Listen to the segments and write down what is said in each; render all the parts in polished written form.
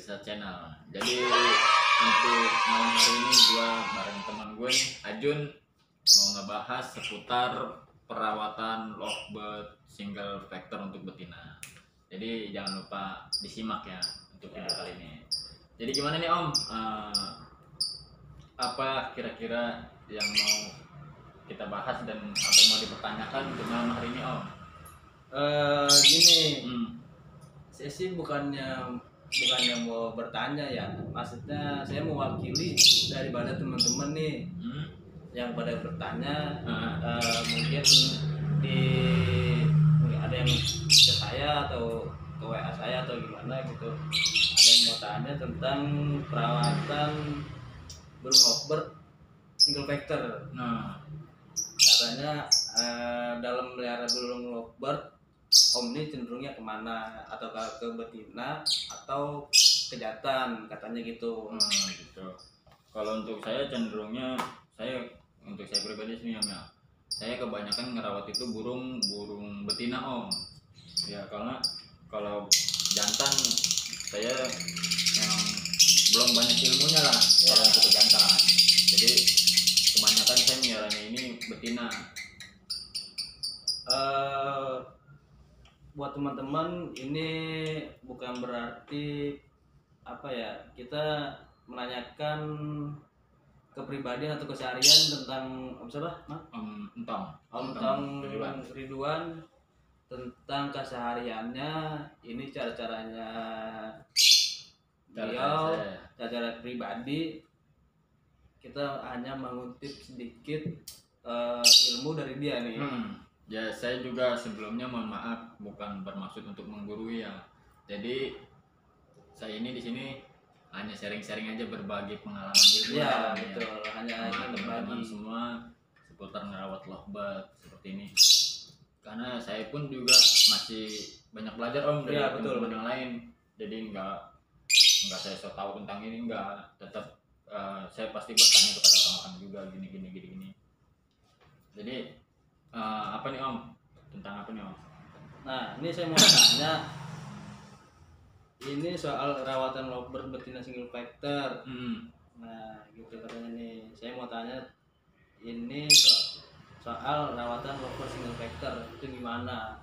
Pirsa Channel. Jadi untuk malam hari ini gua bareng teman gue nih, Ajun, mau ngebahas seputar perawatan lovebird single factor untuk betina. Jadi jangan lupa disimak ya untuk video kali ini. Jadi gimana nih Om? Apa kira-kira yang mau kita bahas dan apa yang mau dipertanyakan untuk malam hari ini Om? Gini, saya sih bukannya mau bertanya ya, maksudnya saya mewakili daripada teman-teman nih yang pada bertanya. Mungkin ada yang ke saya atau ke WA saya atau gimana gitu, ada yang mau tanya tentang perawatan burung lovebird single factor. Katanya dalam melihara burung lovebird, Om ini cenderungnya kemana, atau ke betina atau ke jantan, katanya gitu. Gitu. Kalau untuk saya cenderungnya, untuk saya pribadi sih ya, saya kebanyakan ngerawat itu burung betina Om. Ya karena kalau jantan saya yang belum banyak ilmunya lah kalau untuk jantan. Jadi kebanyakan saya miaranya ini betina. Buat teman-teman, ini bukan berarti apa ya, kita menanyakan kepribadian atau keseharian tentang Om Ridwan tentang kesehariannya. Ini cara-caranya beliau, cara pribadi. Kita hanya mengutip sedikit ilmu dari dia nih. Ya saya juga sebelumnya mohon maaf, bukan bermaksud untuk menggurui ya. Jadi saya ini di sini hanya sharing-sharing aja, berbagi pengalaman ilmu. Ya betul, hanya teman-teman semua seputar ngerawat lovebird seperti ini. Karena saya pun juga masih banyak belajar Om dari teman-teman yang lain. Jadi enggak saya so tahu tentang ini, enggak, tetap saya pasti bertanya kepada orang-orang juga gini. Jadi apa nih Om? Tentang apa nih Om? Nah ini saya mau tanya, ini soal rawatan lovebird betina single factor. Nah gitu katanya nih, saya mau tanya ini soal rawatan lovebird single factor itu gimana?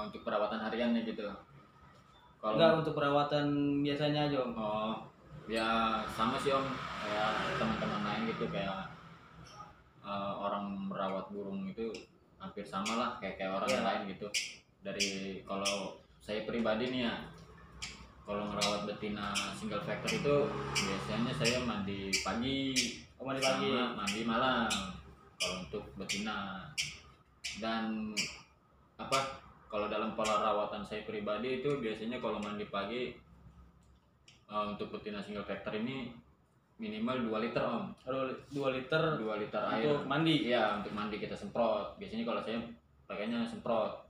Untuk perawatan hariannya gitu? Enggak, untuk perawatan biasanya aja Om. Ya sama sih Om, kayak teman-teman lain gitu, kayak orang merawat burung itu hampir sama lah kayak orang lain gitu. Dari kalau saya pribadi nih ya, kalau merawat betina single factor itu biasanya saya mandi pagi, sama mandi malam kalau untuk betina. Dan kalau dalam pola rawatan saya pribadi itu biasanya kalau mandi pagi untuk betina single factor ini minimal 2 liter Om. 2 liter air untuk mandi? Iya, untuk mandi kita semprot. Biasanya kalau saya pakainya semprot.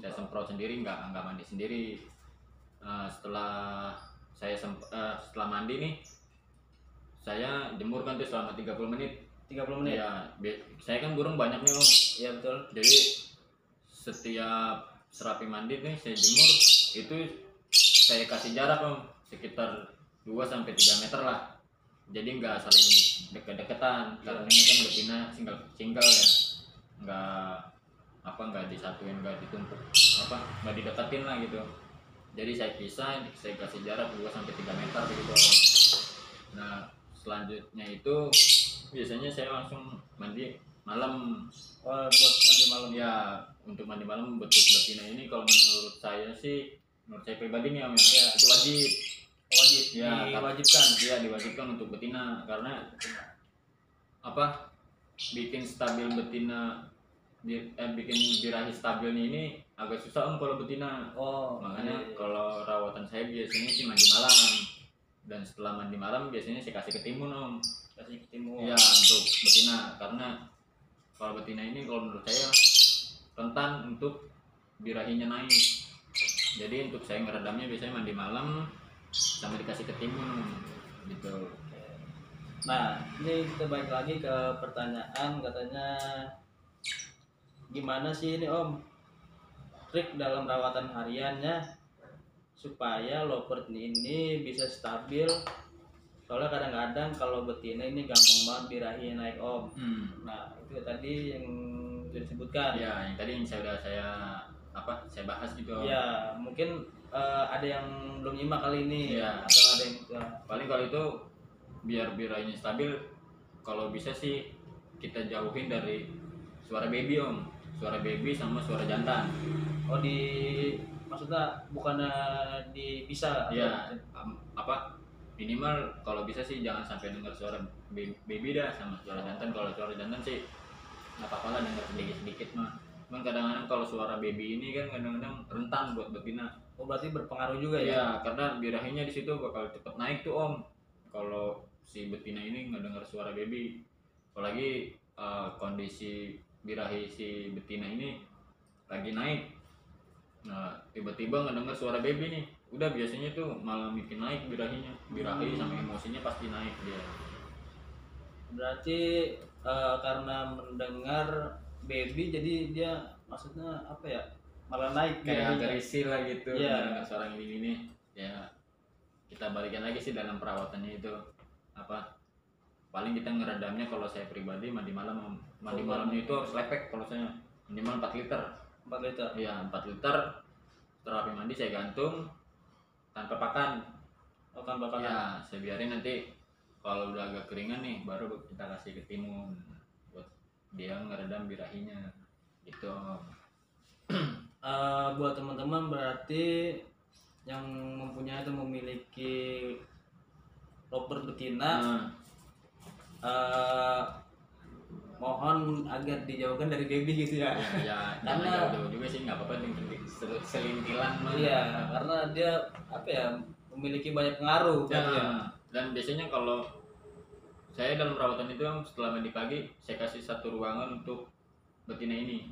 Saya semprot sendiri, nggak mandi sendiri. Setelah mandi nih, saya jemurkan tuh selama 30 menit. 30 menit? Ya, saya kan burung banyak nih Om. Iya betul. Jadi setiap serapi mandi nih saya jemur, itu saya kasih jarak Om, sekitar 2-3 meter lah. Jadi nggak saling deket-deketan, karena ini kan betina single ya, nggak disatuin, nggak ditumpuk, nggak dideketin lah gitu. Jadi saya pisah, saya kasih jarak 2-3 meter gitu. Nah selanjutnya itu biasanya saya langsung mandi malam. Buat mandi malam ya? Untuk mandi malam betina ini kalau menurut saya pribadi nih Om ya, itu wajib ya, diwajibkan untuk betina. Karena bikin stabil betina, bikin birahi stabilnya ini agak susah Om kalau betina. Makanya kalau rawatan saya biasanya sih mandi malam, dan setelah mandi malam biasanya saya kasih ketimun Om. Ya untuk betina, karena kalau betina ini kalau menurut saya rentan untuk birahinya naik. Jadi untuk saya ngeredamnya biasanya mandi malam sama dikasih ketimun gitu. Nah ini kita balik lagi ke pertanyaan, katanya gimana sih ini Om trik dalam rawatan hariannya supaya lovebird ini bisa stabil. Soalnya kadang-kadang kalau betina ini gampang banget birahi naik om. Nah itu tadi yang sudah disebutkan. Ya, yang tadi yang saya bahas gitu. Ya mungkin ada yang belum nyimak kali ini. Ya. Atau ada yang paling kalau itu biar birahinya stabil, kalau bisa sih kita jauhin dari suara baby om, suara baby sama suara jantan. Oh maksudnya bukannya bisa ya minimal kalau bisa sih jangan sampai dengar suara baby dah sama suara jantan. Kalau suara jantan sih nggak apa-apa lah dengar sedikit mah. Cuman kadang-kadang kalau suara baby ini kan kadang-kadang rentan buat betina. Oh berarti berpengaruh juga ya? Iya, karena birahinya di situ bakal cepet naik tuh om. Kalau si betina ini nggak dengar suara baby, apalagi kondisi birahi si betina ini lagi naik. Nah tiba-tiba ngedenger suara baby nih, udah biasanya tuh malah bikin naik birahinya. Birahi sama emosinya pasti naik dia. Berarti karena mendengar baby jadi dia maksudnya apa ya, malah naik kayak agak risih lah gitu. Iya. Dengar suara ini ya kita balikan lagi sih dalam perawatannya itu paling kita ngeredamnya. Kalau saya pribadi mandi malamnya itu harus lepek. Kalau saya minimal 4 liter. 4 liter? Iya 4 liter. Setelah habis mandi saya gantung tanpa pakan. Tanpa pakan? Ya saya biarin, nanti kalau udah agak keringan nih baru kita kasih ke timun buat dia ngeredam birahinya gitu. Buat teman-teman berarti yang mempunyai atau memiliki lovebird betina, mohon agar dijauhkan dari baby gitu ya. Ya karena jauh juga sih nggak apa-apa, selintilan mah. Iya, karena dia apa ya, memiliki banyak pengaruh ya. Dan biasanya kalau saya dalam perawatan itu setelah mandi pagi saya kasih satu ruangan untuk betina ini.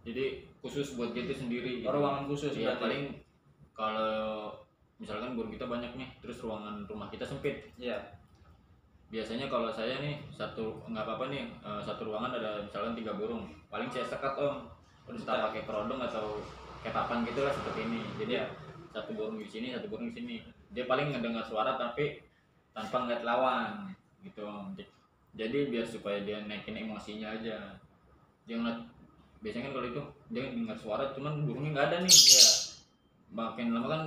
Jadi khusus buat dia itu sendiri. Gitu. Ruangan khusus ya. Paling kalau misalkan burung kita banyak nih, terus ruangan rumah kita sempit. Iya. Biasanya kalau saya nih nggak apa-apa nih, satu ruangan ada misalkan 3 burung, paling saya sekat om, terus tak pakai kerodong atau kayak papan gitulah seperti ini. Jadi satu burung di sini, satu burung di sini. Dia paling ngedengar suara tapi tanpa ngeliat lawan gitu om. Jadi biar supaya dia naikin emosinya aja. Dia ngeliat, biasanya kan kalau itu dia dengar suara cuman burungnya nggak ada nih. Iya. Makin lama kan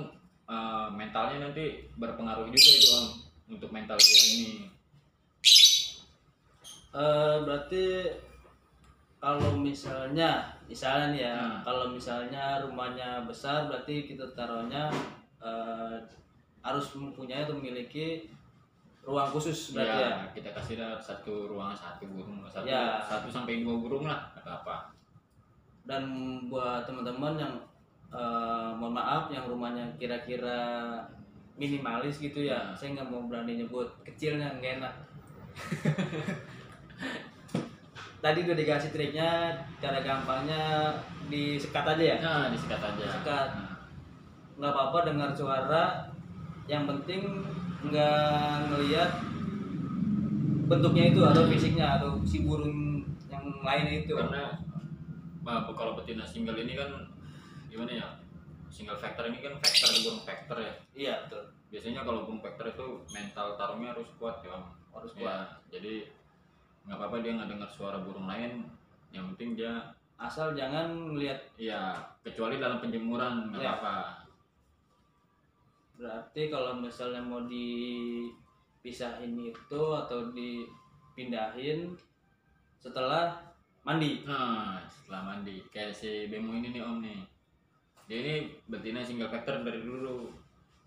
mentalnya nanti berpengaruh juga itu om, untuk mental dia ini. Berarti kalau misalnya nih ya, kalau misalnya rumahnya besar berarti kita taruhnya harus mempunyai atau memiliki ruang khusus berarti ya. Kita kasih satu ruangan satu burung, satu sampai 2 burung lah, apa. Dan buat teman-teman yang mohon maaf yang rumahnya kira-kira minimalis gitu ya, saya nggak mau berani nyebut kecilnya, nggak enak. Tadi udah dikasih triknya, cara gampangnya disekat aja ya? Nah, disekat aja. Sekat. Nggak apa-apa dengar suara, yang penting nggak ngelihat bentuknya itu atau fisiknya atau si burung yang lain itu. Karena kalau betina single ini kan gimana ya? Single factor ini kan burung factor ya. Iya betul. Biasanya kalau burung factor itu mental taruhnya harus kuat ya. Harus kuat. Ya, jadi nggak apa-apa dia nggak dengar suara burung lain, yang penting dia asal jangan melihat. Iya, kecuali dalam penjemuran nggak apa-apa. Berarti kalau misalnya mau dipisahin itu atau dipindahin setelah mandi. Nah, setelah mandi kayak si Bemo ini nih om nih, dia ini betina single factor dari dulu.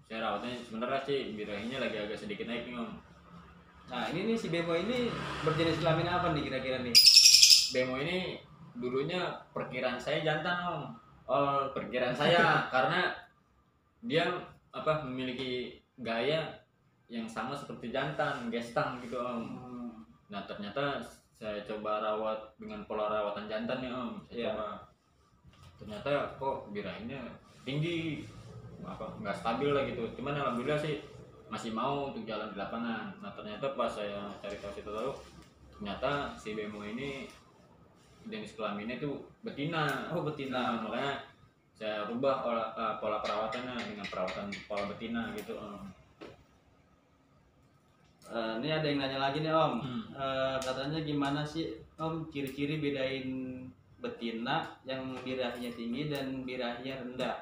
Saya rawatnya sebenarnya sih birahinya lagi agak sedikit naik nih om. Nah ini nih si Bemo ini berjenis kelamin apa nih kira-kira nih? Bemo ini dulunya perkiraan saya jantan om. Oh perkiraan saya karena dia memiliki gaya yang sama seperti jantan, gestang gitu om. Nah ternyata saya coba rawat dengan pola rawatan jantan nih om. Saya coba, ternyata kok birahinya tinggi, nggak stabil lah gitu. Cuman alhamdulillah sih masih mau untuk jalan di lapangan. Nah ternyata pas saya cari tahu ternyata si Bemo ini jenis kelaminnya itu betina. Oh betina. Nah, makanya saya rubah pola perawatannya dengan perawatan pola betina gitu. Ini ada yang nanya lagi nih Om. Katanya gimana sih Om ciri-ciri bedain betina yang birahinya tinggi dan birahinya rendah?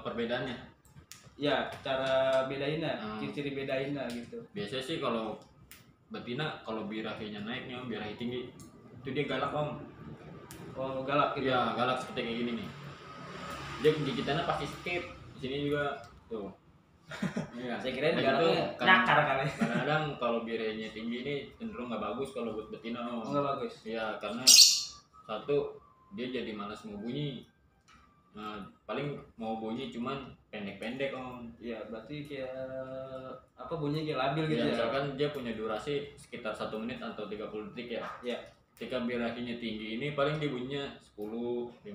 Perbedaannya? Ya, cara bedainnya, ciri-ciri bedainnya gitu. Biasanya sih kalau betina kalau birahinya naiknya birahi tinggi itu dia galak Om. Oh galak gitu? Ya galak seperti kayak gini nih. Dia gigitannya pasti skip. Di sini juga tuh. Iya. Saya kira Nah, galaknya gitu, nyakar kali. Kadang-kadang kalau birahinya tinggi ini cenderung nggak bagus kalau buat betina Om. Nggak bagus? Iya, karena satu dia jadi malas mau bunyi. Nah, paling mau bunyi cuman pendek-pendek Om. Iya, berarti kayak apa bunyinya kayak labil gitu ya? Misalkan dia punya durasi sekitar 1 menit atau 30 detik ya. Iya. Ketika birahinya tinggi ini paling dia bunyinya 10, 15.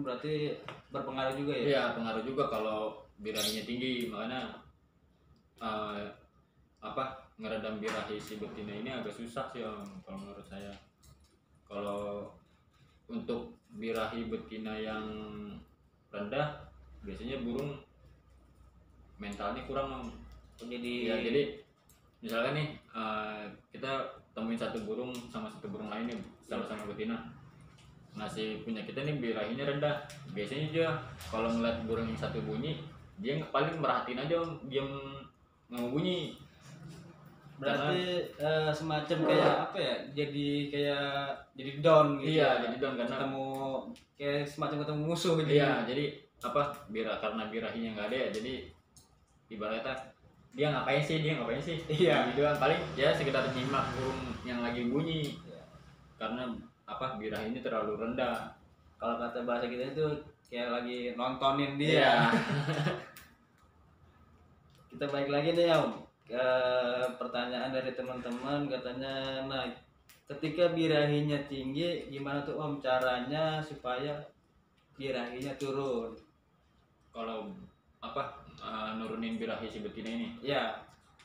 Berarti berpengaruh juga ya? Iya, pengaruh juga kalau birahinya tinggi. Makanya ngeredam birahi si betina ini agak susah sih Om, kalau menurut saya. Kalau untuk birahi betina yang rendah biasanya burung mentalnya kurang Om. Jadi misalkan nih kita temuin satu burung sama satu burung lain nih sama-sama betina. Nah si punya kita nih birahinya rendah. Biasanya dia kalau ngeliat burung yang satu bunyi dia paling merhatiin aja Om, diam nggak mau bunyi. Berarti semacam kayak apa ya? Jadi down gitu. Iya, jadi down karena ketemu kayak semacam ketemu musuh gitu. Iya, jadi karena birahinya nggak ada ya, jadi ibaratnya dia ngapain sih? Iya. Gitu kan paling ya sekitar nyimak burung yang lagi bunyi. Iya. Karena birahinya terlalu rendah. Kalau kata bahasa kita itu kayak lagi nontonin dia. Iya. Kita balik lagi nih Om ke pertanyaan dari teman-teman, katanya nah ketika birahinya tinggi gimana tuh Om caranya supaya birahinya turun? Kalau nurunin birahi si betina ini? Ya.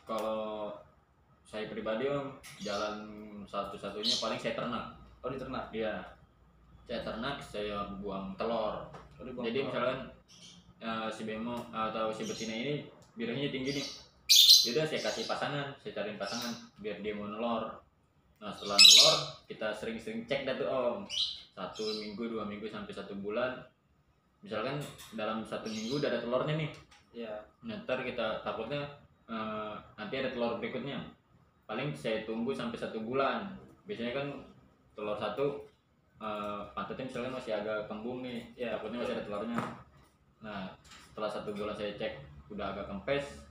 Kalau saya pribadi Om, jalan satu-satunya paling saya ternak. Oh diternak? Iya. Saya ternak, saya buang telur. Jadi misalkan si bemo atau si betina ini birahinya tinggi nih. Yaudah saya kasih pasangan, saya cariin pasangan biar dia mau nelor. Nah setelah nelor kita sering-sering cek dah tuh Om. 1 minggu, 2 minggu sampai 1 bulan. Misalkan dalam 1 minggu udah ada telurnya nih. Iya. Ntar kita takutnya nanti ada telur berikutnya. Paling saya tunggu sampai 1 bulan. Biasanya kan telur satu pantatnya misalkan masih agak kembung nih, ya, takutnya masih ada telurnya. Nah setelah 1 bulan saya cek udah agak kempes,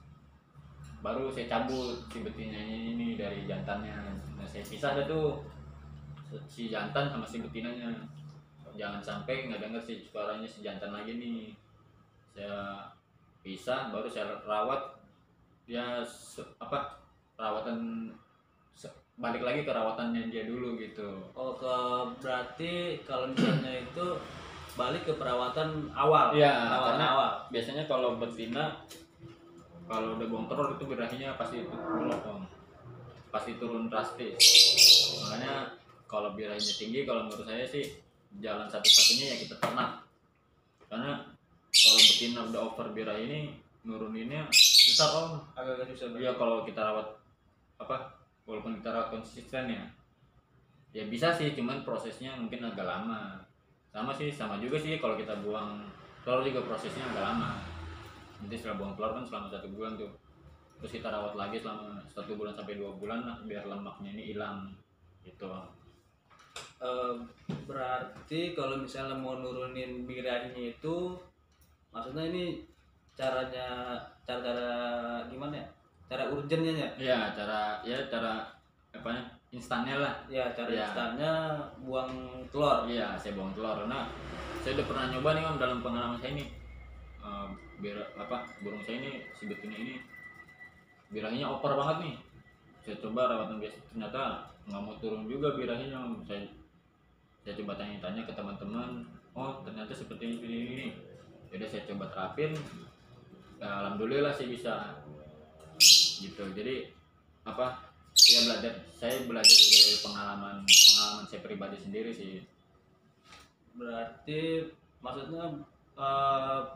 baru saya cabut si betinanya ini dari jantannya. Nah saya pisah dah tuh si jantan sama si betinanya. Jangan sampai nggak denger si suaranya si jantan lagi nih. Saya pisah, baru saya rawat ya perawatan balik lagi ke rawatannya dia dulu gitu. Oh berarti kalau misalnya itu balik ke perawatan awal. Iya, perawatan awal. Biasanya kalau betina kalau udah buang telur itu birahinya pasti turun drastis. Makanya kalau birahinya tinggi, kalau menurut saya sih jalan satu-satunya ya kita ternak. Karena kalau betina udah over birahi ini nuruninnya susah Om. Agak susah. Iya kalau kita rawat walaupun kita rawat konsisten ya bisa sih, cuman prosesnya mungkin agak lama. Sama juga sih kalau kita buang telur juga prosesnya agak lama. Nanti setelah buang telur kan selama 1 bulan tuh, terus kita rawat lagi selama 1 bulan sampai 2 bulan lah biar lemaknya ini hilang gitu. Berarti kalau misalnya mau nurunin birahinya itu maksudnya ini cara gimana ya? Cara urgennya ya? Iya, cara instannya lah. Ya, cara instannya buang telur. Iya, saya buang telur. Nah, saya udah pernah nyoba nih Om dalam pengalaman saya ini. Burung saya ini si betina ini birahinya over banget nih. Saya coba rawatan biasa, ternyata nggak mau turun juga birahinya Om. Saya coba tanya-tanya ke teman-teman, oh ternyata seperti ini. Jadi saya coba terapin, alhamdulillah sih bisa gitu. Jadi saya belajar juga dari pengalaman saya pribadi sendiri sih. Berarti maksudnya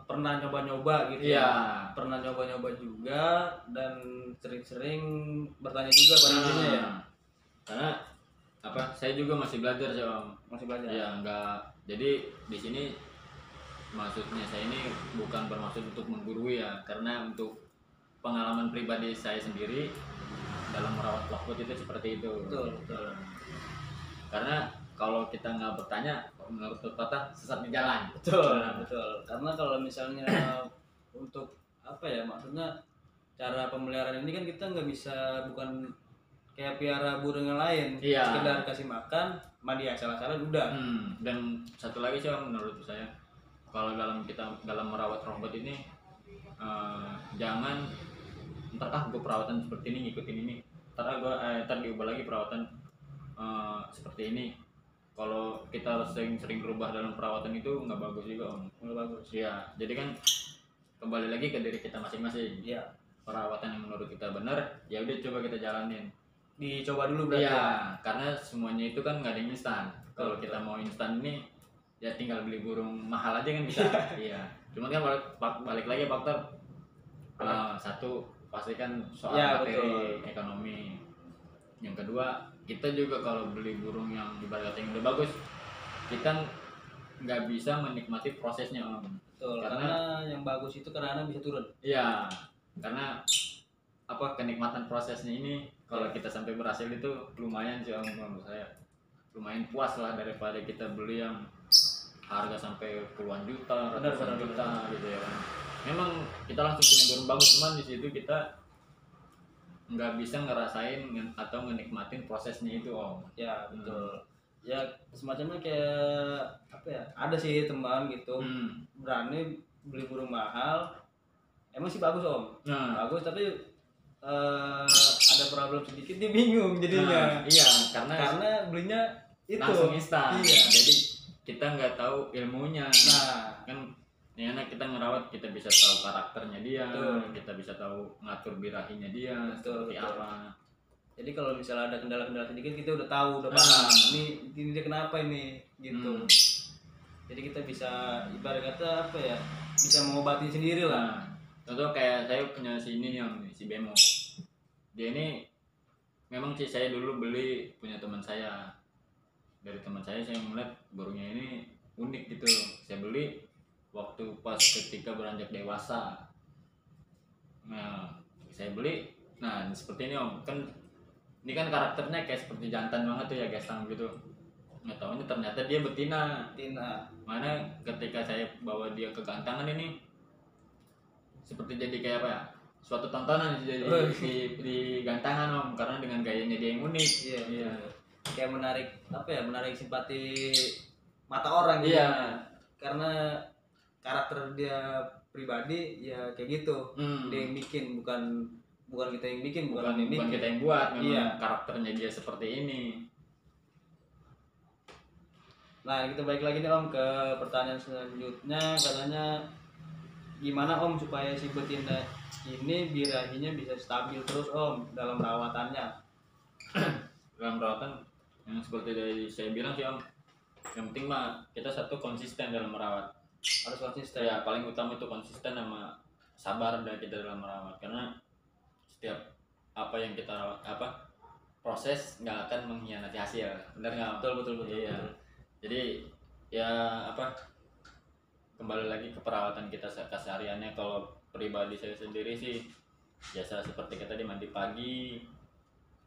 pernah nyoba-nyoba gitu Iya. ya? Pernah nyoba-nyoba juga dan sering-sering bertanya juga pada intinya ya? Karena apa? Saya juga masih belajar sih Om. Masih belajar? Iya, enggak. Jadi di sini maksudnya saya ini bukan bermaksud untuk menggurui ya, karena untuk pengalaman pribadi saya sendiri dalam merawat lovebird itu seperti itu. Betul, betul. Karena kalau kita nggak bertanya, menurut pepatah sesat di jalan. Betul, betul. Karena kalau misalnya untuk apa ya, maksudnya cara pemeliharaan ini kan kita nggak bisa, bukan kayak piara burung yang lain. Iya. Sekedar kasih makan, mandi asal-asalan udah. Dan satu lagi sih Om, menurut saya, kalau dalam merawat robot ini jangan ntar gue perawatan seperti ini ngikutin ini, ntar diubah lagi perawatan seperti ini. Kalau kita sering berubah dalam perawatan itu nggak bagus juga Om. Nggak bagus. Iya, jadi kan kembali lagi ke diri kita masing-masing. Iya. Perawatan yang menurut kita benar, ya udah coba kita jalanin. Dicoba dulu berarti. Iya, karena semuanya itu kan nggak ada yang instan. Kalau kita mau instan ini, ya tinggal beli burung mahal aja kan bisa. Iya. Cuman kan balik lagi faktor satu pasti kan soal Ya, materi, ekonomi. Yang kedua, kita juga kalau beli burung yang ibarat yang udah bagus, kita nggak bisa menikmati prosesnya Om. Betul, karena yang bagus itu karena bisa turun. Iya, karena apa, kenikmatan prosesnya ini kalau kita sampai berhasil itu lumayan sih Om, menurut saya. Lumayan puas lah daripada kita beli yang harga sampai puluhan juta, ratusan juta gitu ya kan. Memang kita langsung punya burung bagus, cuman di situ kita nggak bisa ngerasain atau menikmatin prosesnya itu Om. Ya betul. Ya semacamnya kayak apa ya, ada sih teman gitu berani beli burung mahal, emang sih bagus Om, bagus, tapi ada problem sedikit, dia bingung jadinya. Iya, karena belinya itu langsung instan. Iya. Jadi kita nggak tahu ilmunya. Nah, kan ini anak kita ngerawat, kita bisa tahu karakternya dia, kita bisa tahu ngatur birahinya dia seperti apa. Jadi kalau misalnya ada kendala-kendala sedikit, kita udah tahu, udah paham. Ini dia kenapa ini gitu. Jadi kita bisa ibarat kata apa ya, bisa mengobati sendiri lah. Contoh kayak saya punya si Bemo. Dia ini memang sih saya dulu beli punya teman saya. Dari teman saya melihat burungnya ini unik gitu. Saya beli waktu pas ketika beranjak dewasa. Nah, saya beli. Nah, seperti ini Om. Ini kan karakternya kayak seperti jantan banget tuh ya, gesang gitu. Nggak tahunya ternyata dia betina. Mana ketika saya bawa dia ke gantangan ini, seperti jadi kayak apa ya, suatu tontonan jadi di gantangan Om, karena dengan gayanya dia yang unik. Iya. Kayak menarik simpati mata orang gitu. Iya. Karena karakter dia pribadi ya kayak gitu. Dia yang bikin, bukan kita yang bikin, bukan kita yang buat, memang karakternya dia seperti ini. Nah, kita balik lagi nih Om ke pertanyaan selanjutnya. Katanya gimana Om supaya si betina ini birahinya bisa stabil terus Om dalam perawatannya? Dalam perawatan yang seperti dari saya bilang sih Om, yang penting mah kita satu konsisten dalam merawat. Harus konsisten. Ya, paling utama itu konsisten sama sabar dari kita dalam merawat, karena setiap apa yang kita rawat, proses nggak akan mengkhianati hasil, benar nggak? Betul. Iya. Jadi ya kembali lagi ke perawatan kita kesehariannya. Kalau pribadi saya sendiri sih biasa seperti kita tadi, mandi pagi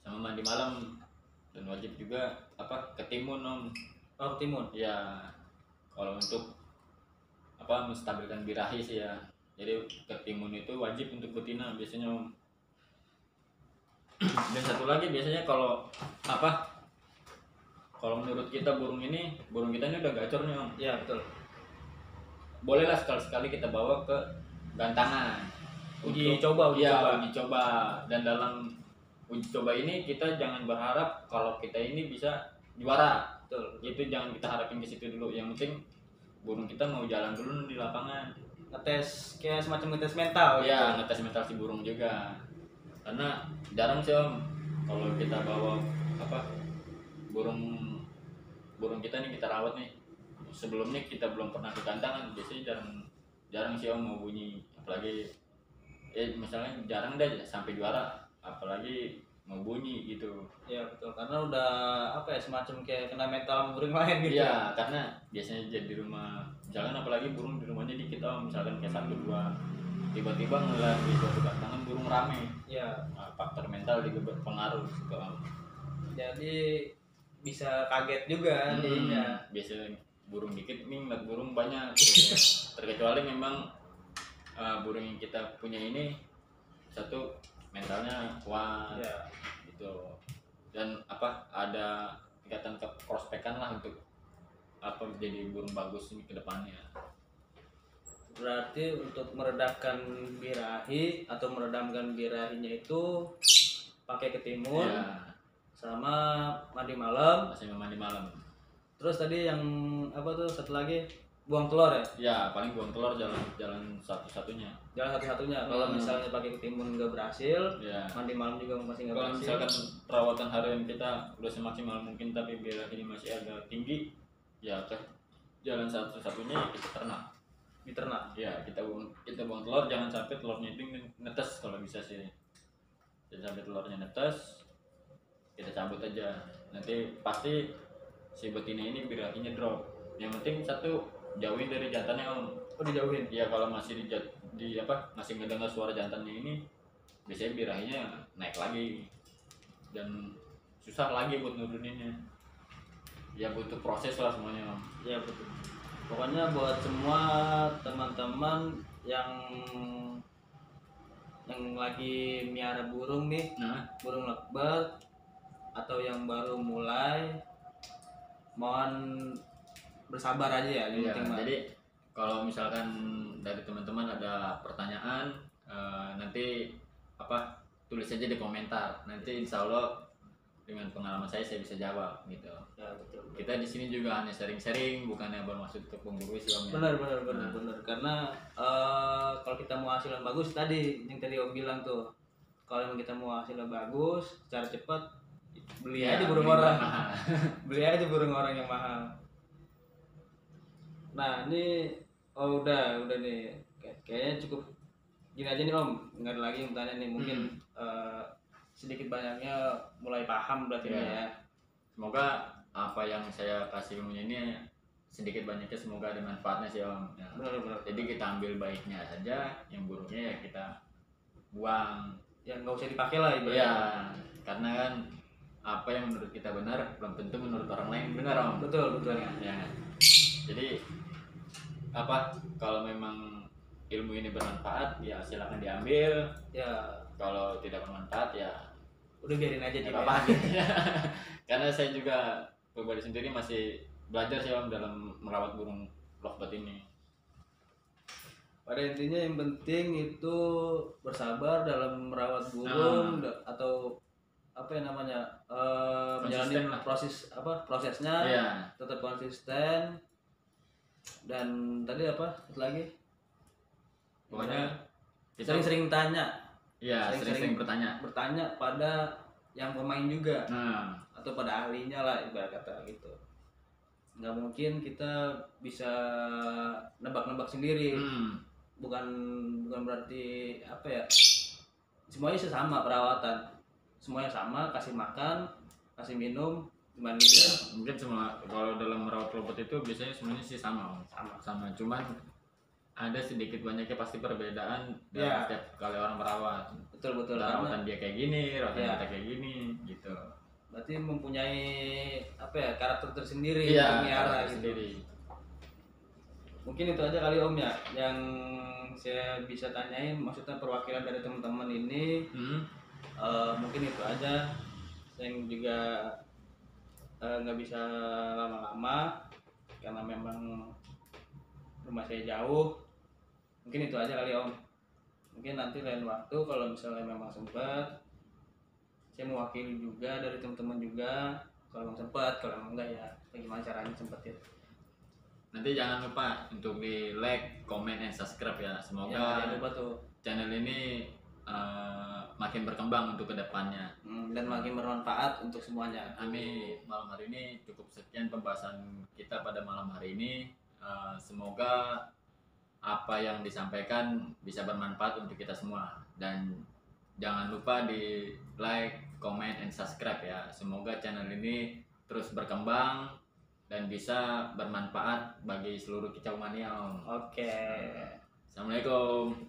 sama mandi malam, dan wajib juga ketimun Om. Oh, ketimun. Ya, kalau untuk menstabilkan birahi sih ya. Jadi ketimun itu wajib untuk betina biasanya Om. Dan satu lagi biasanya kalau menurut kita burung kita ini udah gacor nih Om. Iya, betul. Bolehlah sekali-sekali kita bawa ke gantangan. Uji coba. Dan dalam uji coba ini kita jangan berharap kalau kita ini bisa juara. Betul. Itu jangan kita harapin ke situ dulu. Yang penting burung kita mau jalan dulu di lapangan. Ngetes kayak semacam ngetes mental. Iya, ngetes mental si burung juga. Karena jarang sih Om kalau kita bawa burung kita nih, kita rawat nih sebelumnya kita belum pernah ke kandang kan biasanya jarang sih om mau bunyi, apalagi misalnya jarang deh sampai juara apalagi mau bunyi gitu. Ya betul, karena udah apa ya, semacam kayak kena mental burung lain gitu. Iya, karena biasanya jadi di rumah, misalkan apalagi burung di rumahnya dikit om, misalkan kayak 1-2, tiba-tiba ngeliat di suatu kandangan burung rame. Iya. Nah, faktor mental juga berpengaruh gitu om. Jadi bisa kaget juga jadinya. Biasanya burung dikit nih ngeliat burung banyak gitu. Terkecuali memang burung yang kita punya ini satu mentalnya kuat gitu, dan ada tingkatan keprospekan lah untuk jadi burung bagus ini ke depannya. Berarti untuk meredamkan birahi atau meredamkan birahinya itu pakai ketimun sama mandi malam. Masih mandi malam. Terus tadi yang apa tuh satu lagi, buang telur ya? Ya paling buang telur jalan satu-satunya. Jalan satu-satunya. Kalau misalnya pakai ketimun nggak berhasil, mandi malam juga masih nggak berhasil. Kalau misalkan perawatan harian kita udah semaksimal mungkin tapi birahi ini masih agak tinggi, ya jalan satu-satunya kita ternak. Diternak. Ya kita buang telur, jangan sampai telurnya itu netes kalau bisa sih. Jangan sampai telurnya netes, kita cabut aja. Nanti pasti si betina ini birahinya drop. Yang penting satu jauhin dari jantannya om. Oh dijauhin? Iya, kalau masih masih ngedengar suara jantannya ini biasanya birahinya naik lagi dan susah lagi buat nuruninnya. Ya butuh proses lah semuanya om. Ya betul. Pokoknya buat semua teman-teman yang lagi miara burung nih, burung lovebird atau yang baru mulai, mohon bersabar aja ya. Jadi kalau misalkan dari teman-teman ada pertanyaan, nanti tulis aja di komentar. Nanti insya Allah dengan pengalaman saya bisa jawab gitu. Ya betul. Kita di sini juga hanya sharing-sharing, bukannya bermaksud untuk menggurui sih om. Benar. Karena kalau kita mau hasil yang bagus tadi yang tadi om bilang tuh, kalau kita mau hasil yang bagus secara cepat, beli aja burung orang. Beli aja burung orang yang mahal. Nah ini udah nih, kayaknya cukup gini aja nih om, nggak ada lagi yang tanya nih, mungkin sedikit banyaknya mulai paham berarti ya. Semoga apa yang saya kasih ilmunya ini sedikit banyaknya semoga ada manfaatnya sih om. Ya. Benar. Jadi kita ambil baiknya saja, yang buruknya ya kita buang. Ya nggak usah dipakai lah ibaratnya. Iya, karena kan apa yang menurut kita benar belum tentu menurut orang lain benar om. Betul. Ya. Jadi kalau memang ilmu ini bermanfaat ya silakan diambil. Ya kalau tidak bermanfaat ya udah biarin aja tidak apa-apa. Karena saya juga pribadi sendiri masih belajar sih om dalam merawat burung lovebird ini. Pada intinya yang penting itu bersabar dalam merawat burung atau apa yang namanya menjalani prosesnya tetap konsisten. Dan tadi apa lagi? Pokoknya sering-sering tanya. Iya, sering-sering bertanya pada yang pemain juga. Atau pada ahlinya lah ibarat kata gitu. Nggak mungkin kita bisa nebak-nebak sendiri. Bukan berarti apa ya? Semuanya sama perawatan. Semuanya sama, kasih makan, kasih minum, mandi. Mungkin semua kalau dalam merawat robot itu biasanya semuanya sih sama. Cuman ada sedikit banyaknya pasti perbedaan dalam setiap kali orang merawat. Betul. Rawatan dia kayak gini, rawatan kita kayak gini gitu. Berarti mempunyai karakter tersendiri untuk miara gitu. Mungkin itu aja kali om ya yang saya bisa tanyain, maksudnya perwakilan dari teman-teman ini. Mungkin itu aja. Saya juga nggak bisa lama-lama karena memang rumah saya jauh. Mungkin itu aja kali om. Mungkin nanti lain waktu kalau misalnya memang sempat saya mewakili juga dari teman-teman juga, kalau memang sempat, kalau memang enggak ya bagaimana caranya sempetin. Nanti jangan lupa untuk di like, comment, and subscribe ya. Semoga channel ini makin makin berkembang untuk kedepannya dan makin bermanfaat untuk semuanya. Kami malam hari ini cukup sekian pembahasan kita pada malam hari ini. Semoga apa yang disampaikan bisa bermanfaat untuk kita semua, dan jangan lupa di like, comment, and subscribe ya. Semoga channel ini terus berkembang dan bisa bermanfaat bagi seluruh kicau mania. Oke. Assalamualaikum.